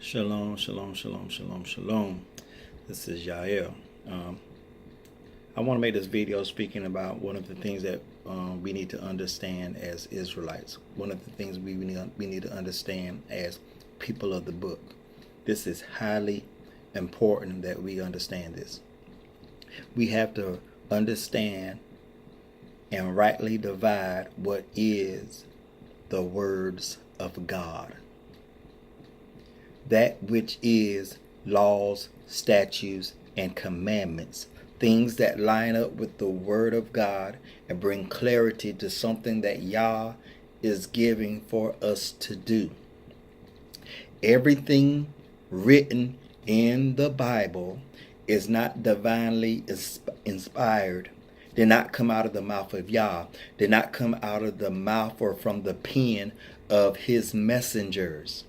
Shalom, shalom, shalom, shalom, shalom. This is Yael. I want to make this video speaking about one of the things that we need to understand as Israelites. One of the things we need to understand as people of the book. This is highly important that we understand this. We have to understand and rightly divide what is the words of God. That which is laws, statutes, and commandments, things that line up with the word of God and bring clarity to something that Yah is giving for us to do. Everything written in the Bible is not divinely inspired. Did not come out of the mouth of Yah. Did not come out of the mouth or from the pen of his messengers.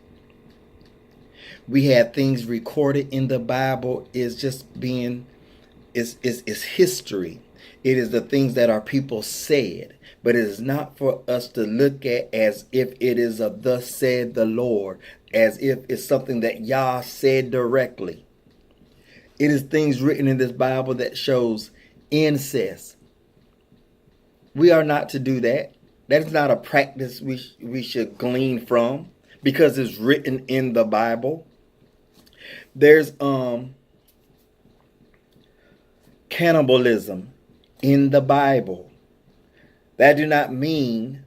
We have things recorded in the Bible is just being, is history. It is the things that our people said, but it is not for us to look at as if it is a thus said the Lord, as if it's something that Yah said directly. It is things written in this Bible that shows incest. We are not to do that. That is not a practice we should glean from because it's written in the Bible. There's cannibalism in the Bible. That do not mean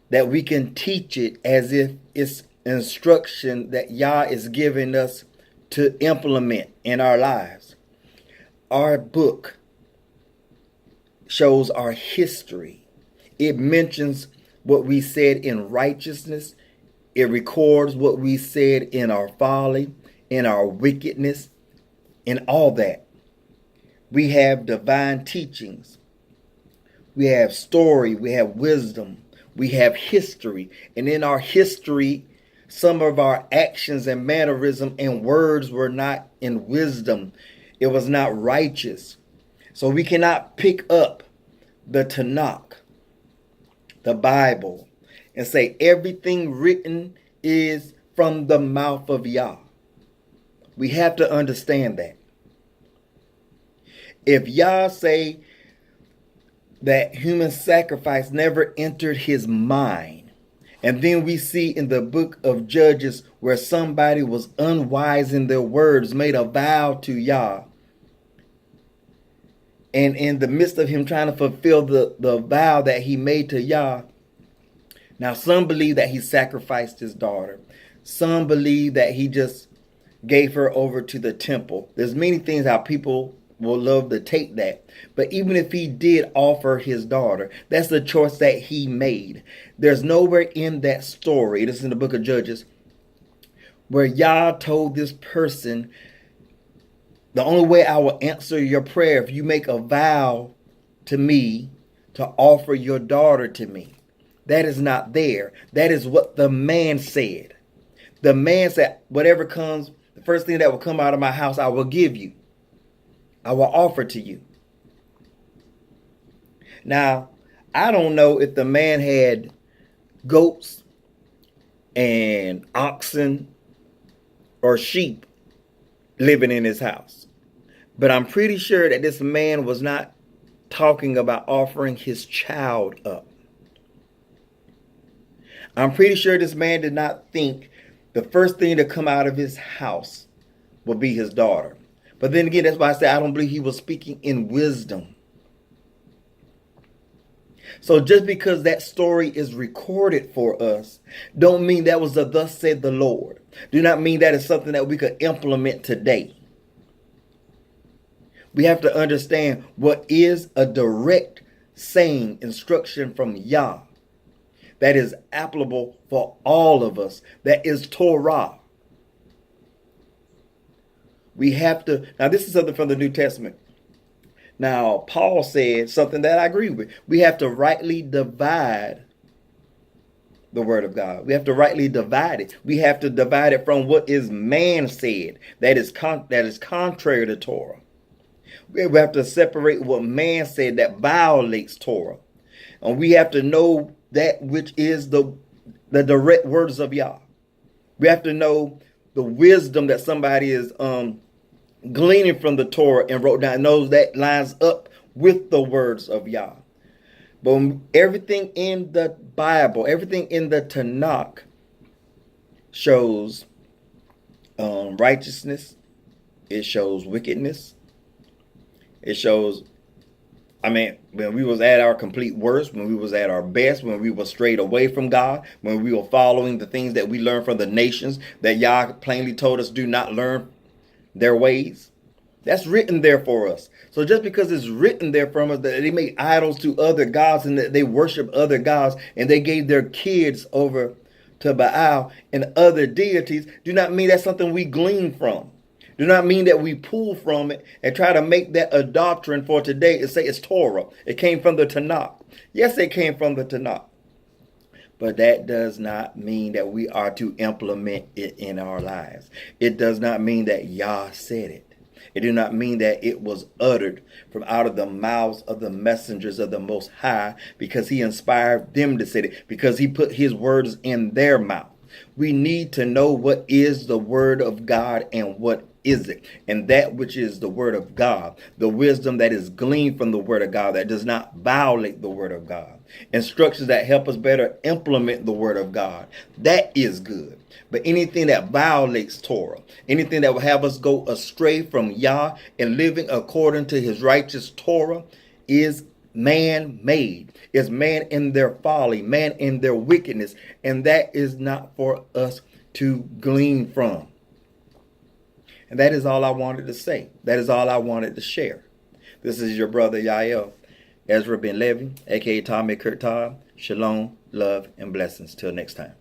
that we can teach it as if it's instruction that Yah is giving us to implement in our lives. Our book shows our history. It mentions what we said in righteousness. It records what we said in our folly, in our wickedness, in all that. We have divine teachings. We have story. We have wisdom. We have history. And in our history, some of our actions and mannerism and words were not in wisdom. It was not righteous. So we cannot pick up the Tanakh, the Bible, and say everything written is from the mouth of Yah. We have to understand that. If Yah say that human sacrifice never entered his mind, and then we see in the book of Judges where somebody was unwise in their words, made a vow to Yah, and in the midst of him trying to fulfill the vow that he made to Yah, now some believe that he sacrificed his daughter. Some believe that he just gave her over to the temple. There's many things how people will love to take that. But even if he did offer his daughter, that's the choice that he made. There's nowhere in that story, this is in the book of Judges, where Yah told this person, the only way I will answer your prayer if you make a vow to me to offer your daughter to me. That is not there. That is what the man said. The man said, whatever comes, the first thing that will come out of my house, I will give you. I will offer to you. Now, I don't know if the man had goats and oxen or sheep living in his house. But I'm pretty sure that this man was not talking about offering his child up. I'm pretty sure this man did not think the first thing to come out of his house would be his daughter. But then again, that's why I say I don't believe he was speaking in wisdom. So just because that story is recorded for us, don't mean that was the thus said the Lord. Do not mean that is something that we could implement today. We have to understand what is a direct saying, instruction from Yah that is applicable for all of us. That is Torah. We have to, now this is something from the New Testament. Now, Paul said something that I agree with. We have to rightly divide the word of God. We have to rightly divide it. We have to divide it from what is man said. That is contrary to Torah. We have to separate what man said that violates Torah. And we have to know that which is the direct words of Yah. We have to know the wisdom that somebody is gleaning from the Torah and wrote down, knows that lines up with the words of Yah. But everything in the Bible, everything in the Tanakh shows righteousness. It shows wickedness. It shows, when we was at our complete worst, when we was at our best, when we were strayed away from God, when we were following the things that we learned from the nations that Yah plainly told us do not learn their ways. That's written there for us. So just because it's written there from us that they made idols to other gods and that they worship other gods and they gave their kids over to Baal and other deities, do not mean that's something we glean from. Do not mean that we pull from it and try to make that a doctrine for today and say it's Torah. It came from the Tanakh. Yes, it came from the Tanakh. But that does not mean that we are to implement it in our lives. It does not mean that Yah said it. It do not mean that it was uttered from out of the mouths of the messengers of the Most High because he inspired them to say it, because he put his words in their mouth. We need to know what is the word of God and what is it. And that which is the word of God, the wisdom that is gleaned from the word of God, that does not violate the word of God, instructions that help us better implement the word of God, that is good. But anything that violates Torah, anything that will have us go astray from Yah and living according to his righteous Torah is man-made. Is man in their folly, man in their wickedness. And that is not for us to glean from. And that is all I wanted to say. That is all I wanted to share. This is your brother Yael, Ezra Ben Levi, a.k.a. Tommy Kurtan. Shalom, love, and blessings. Till next time.